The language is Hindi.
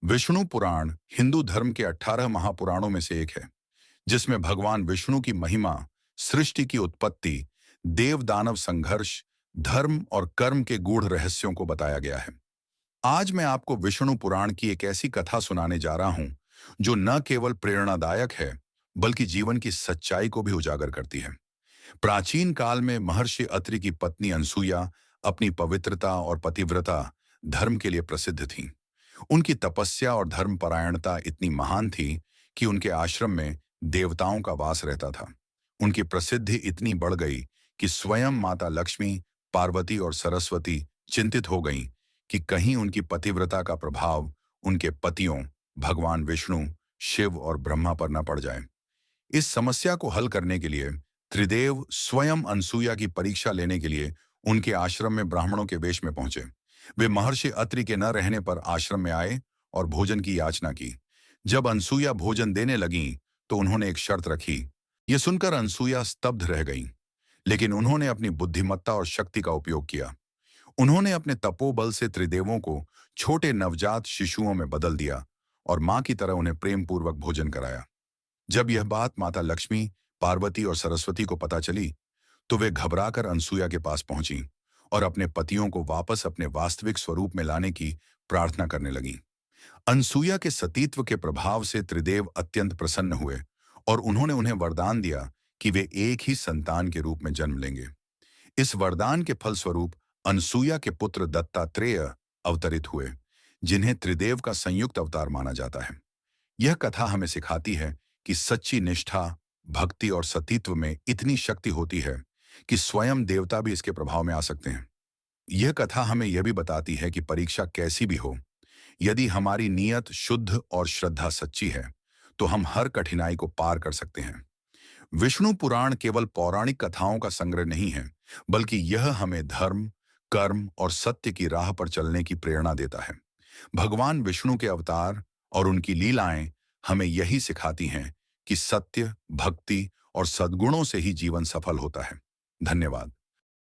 विष्णु पुराण हिंदू धर्म के 18 महापुराणों में से एक है, जिसमें भगवान विष्णु की महिमा, सृष्टि की उत्पत्ति, देव दानव संघर्ष, धर्म और कर्म के गूढ़ रहस्यों को बताया गया है। आज मैं आपको विष्णु पुराण की एक ऐसी कथा सुनाने जा रहा हूं, जो न केवल प्रेरणादायक है, बल्कि जीवन की सच्चाई को भी उजागर करती है। प्राचीन काल में महर्षि अत्रि की पत्नी अनसुया अपनी पवित्रता और पतिव्रता धर्म के लिए प्रसिद्ध थीं। उनकी तपस्या और धर्मपरायणता इतनी महान थी कि उनके आश्रम में देवताओं का वास रहता था। उनकी प्रसिद्धि इतनी बढ़ गई कि स्वयं माता लक्ष्मी, पार्वती और सरस्वती चिंतित हो गईं कि कहीं उनकी पतिव्रता का प्रभाव उनके पतियों भगवान विष्णु, शिव और ब्रह्मा पर न पड़ जाए। इस समस्या को हल करने के लिए त्रिदेव स्वयं अनसुया की परीक्षा लेने के लिए उनके आश्रम में ब्राह्मणों के वेश में पहुंचे। वे महर्षि अत्रि के न रहने पर आश्रम में आए और भोजन की याचना की। जब अनसुया भोजन देने लगीं, तो उन्होंने एक शर्त रखी। यह सुनकर अनसुया स्तब्ध रह गईं, लेकिन उन्होंने अपनी बुद्धिमत्ता और शक्ति का उपयोग किया। उन्होंने अपने तपोबल से त्रिदेवों को छोटे नवजात शिशुओं में बदल दिया और मां की तरह उन्हें प्रेम पूर्वक भोजन कराया। जब यह बात माता लक्ष्मी, पार्वती और सरस्वती को पता चली, तो वे घबराकर अनसुया के पास पहुंची और अपने पतियों को वापस अपने वास्तविक स्वरूप में लाने की प्रार्थना करने लगीं। अनसुया के सतीत्व के प्रभाव से त्रिदेव अत्यंत प्रसन्न हुए और उन्होंने उन्हें वरदान दिया कि वे एक ही संतान के रूप में जन्म लेंगे। इस वरदान के फलस्वरूप अनसुया के पुत्र दत्तात्रेय अवतरित हुए, जिन्हें त्रिदेव का संयुक्त अवतार माना जाता है। यह कथा हमें सिखाती है कि सच्ची निष्ठा, भक्ति और सतीत्व में इतनी शक्ति होती है कि स्वयं देवता भी इसके प्रभाव में आ सकते हैं। यह कथा हमें यह भी बताती है कि परीक्षा कैसी भी हो, यदि हमारी नीयत शुद्ध और श्रद्धा सच्ची है, तो हम हर कठिनाई को पार कर सकते हैं। विष्णु पुराण केवल पौराणिक कथाओं का संग्रह नहीं है, बल्कि यह हमें धर्म, कर्म और सत्य की राह पर चलने की प्रेरणा देता है। भगवान विष्णु के अवतार और उनकी लीलाएं हमें यही सिखाती हैं कि सत्य, भक्ति और सद्गुणों से ही जीवन सफल होता है। धन्यवाद।